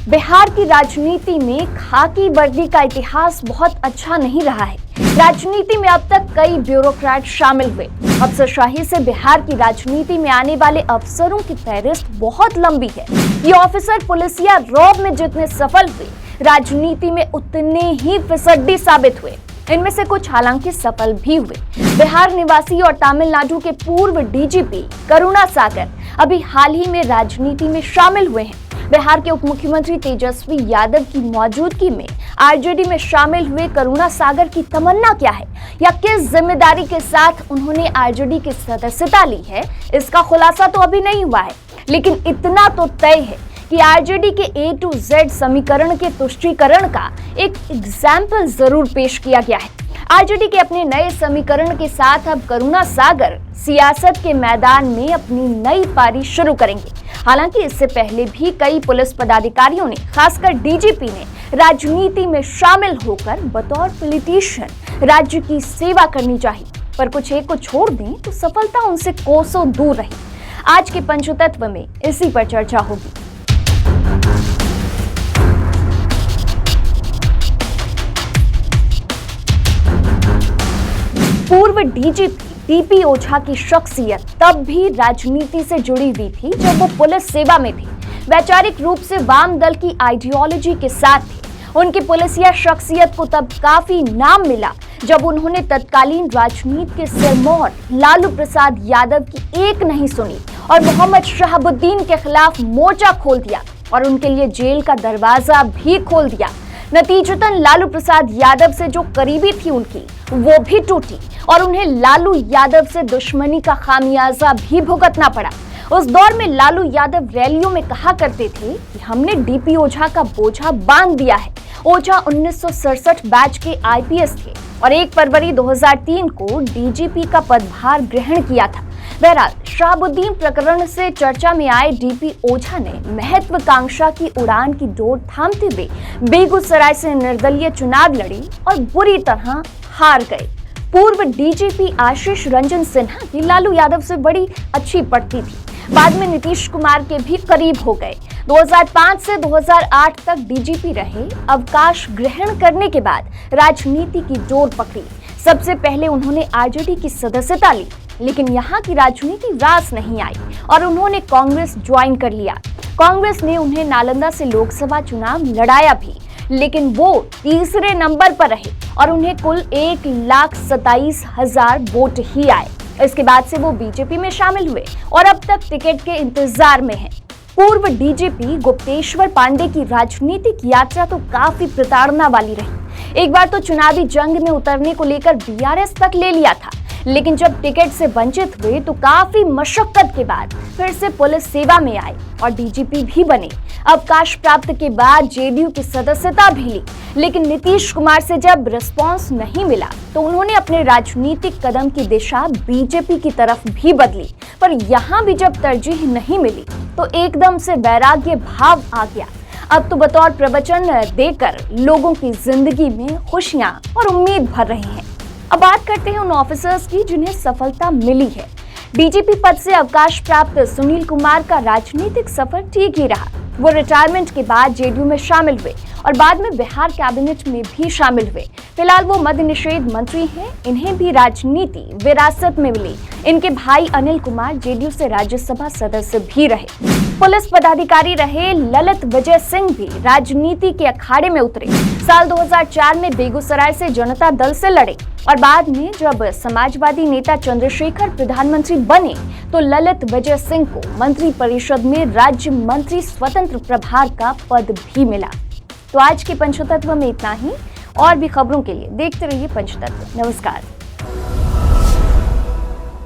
बिहार की राजनीति में खाकी वर्दी का इतिहास बहुत अच्छा नहीं रहा है। राजनीति में अब तक कई ब्यूरोक्रेट शामिल हुए। अफसरशाही से बिहार की राजनीति में आने वाले अफसरों की फहरिस्त बहुत लंबी है। ये ऑफिसर पुलिसिया रौब में जितने सफल हुए, राजनीति में उतने ही फिसड्डी साबित हुए। इनमें से कुछ हालांकि सफल भी हुए। बिहार निवासी और तमिलनाडु के पूर्व डीजीपी करुणासागर अभी हाल ही में राजनीति में शामिल हुए हैं। बिहार के उप मुख्यमंत्री तेजस्वी यादव की मौजूदगी में आरजेडी में शामिल हुए करुणासागर की तमन्ना क्या है या किस जिम्मेदारी के साथ उन्होंने आरजेडी की सदस्यता ली है, इसका खुलासा तो अभी नहीं हुआ है। लेकिन इतना तो तय है कि आरजेडी के A to Z समीकरण के तुष्टीकरण का एक एग्जाम्पल जरूर पेश किया गया है। आरजेडी के अपने नए समीकरण के साथ अब करुणासागर सियासत के मैदान में अपनी नई पारी शुरू करेंगे। हालांकि इससे पहले भी कई पुलिस पदाधिकारियों ने, खासकर डीजीपी ने, राजनीति में शामिल होकर बतौर पॉलिटिशियन राज्य की सेवा करनी चाहिए, पर कुछ एक को छोड़ दें तो सफलता उनसे कोसों दूर रही। आज के पंचतत्व में इसी पर चर्चा होगी। पूर्व डीजीपी डीपी ओझा की शख्सियत तब भी राजनीति से जुड़ी हुई थी जब वो पुलिस सेवा में थे। वैचारिक रूप से वाम दल की आइडियोलॉजी के साथ थे। उनकी पुलिसिया शख्सियत को तब काफी नाम मिला जब उन्होंने तत्कालीन राजनीति के सिरमौर लालू प्रसाद यादव की एक नहीं सुनी और मोहम्मद शहाबुद्दीन के खिलाफ मोर्चा खोल दिया और उनके लिए जेल का दरवाजा भी खोल दिया। नतीजतन लालू प्रसाद यादव से जो करीबी थी उनकी, वो भी टूटी और उन्हें लालू यादव से दुश्मनी का खामियाजा भी भुगतना पड़ा। उस दौर में लालू यादव रैलियों में कहा करते थे कि हमने डीपी ओझा का बोझा बांध दिया है। ओझा 1967 बैच के आईपीएस थे और 1 फरवरी 2003 को डीजीपी का पदभार ग्रहण किया था। बहरहाल, शहाबुद्दीन प्रकरण से चर्चा में आए डीपी ओझा ने महत्वाकांक्षा की उड़ान की डोर थामते हुए बेगूसराय से निर्दलीय चुनाव लड़ी और बुरी तरह हार गए। पूर्व डीजीपी आशीष रंजन सिन्हा की लालू यादव से बड़ी अच्छी पड़ती थी। बाद में नीतीश कुमार के भी करीब हो गए। 2005 से 2008 तक डीजीपी रहे। अवकाश ग्रहण करने के बाद राजनीति की डोर पकड़ी। सबसे पहले उन्होंने आरजेडी की सदस्यता ली, लेकिन यहाँ की राजनीति रास नहीं आई और उन्होंने कांग्रेस ज्वाइन कर लिया। कांग्रेस ने उन्हें नालंदा से लोकसभा चुनाव लड़ाया भी, लेकिन वो तीसरे नंबर पर रहे और उन्हें कुल 1,27,000 वोट ही आए। इसके बाद से वो बीजेपी में शामिल हुए और अब तक टिकट के इंतजार में हैं। पूर्व डीजीपी गुप्तेश्वर पांडे की राजनीतिक यात्रा तो काफी प्रताड़ना वाली रही। एक बार तो चुनावी जंग में उतरने को लेकर बीआरएस तक ले लिया था, लेकिन जब टिकट से वंचित हुए तो काफी मशक्कत के बाद फिर से पुलिस सेवा में आए और डीजीपी भी बने। अवकाश प्राप्त के बाद जेडीयू की सदस्यता भी ली, लेकिन नीतीश कुमार से जब रिस्पांस नहीं मिला तो उन्होंने अपने राजनीतिक कदम की दिशा बीजेपी की तरफ भी बदली। पर यहाँ भी जब तरजीह नहीं मिली तो एकदम से वैराग्य भाव आ गया। अब तो बतौर प्रवचन देकर लोगों की जिंदगी में खुशियां और उम्मीद भर रहे हैं। अब बात करते हैं उन ऑफिसर्स की जिन्हें सफलता मिली है। डीजीपी पद से अवकाश प्राप्त सुनील कुमार का राजनीतिक सफर ठीक ही रहा। वो रिटायरमेंट के बाद जेडीयू में शामिल हुए और बाद में बिहार कैबिनेट में भी शामिल हुए। फिलहाल वो मद्य निषेध मंत्री हैं। इन्हें भी राजनीति विरासत में मिली। इनके भाई अनिल कुमार जेडीयू से राज्यसभा सदस्य भी रहे। पुलिस पदाधिकारी रहे ललित विजय सिंह भी राजनीति के अखाड़े में उतरे। साल 2004 में बेगूसराय से जनता दल से लड़े और बाद में जब समाजवादी नेता चंद्रशेखर प्रधानमंत्री बने तो ललित विजय सिंह को मंत्री परिषद में राज्य मंत्री स्वतंत्र प्रभार का पद भी मिला। तो आज के पंचतत्व में इतना ही। और भी खबरों के लिए देखते रहिए पंचतत्व। नमस्कार।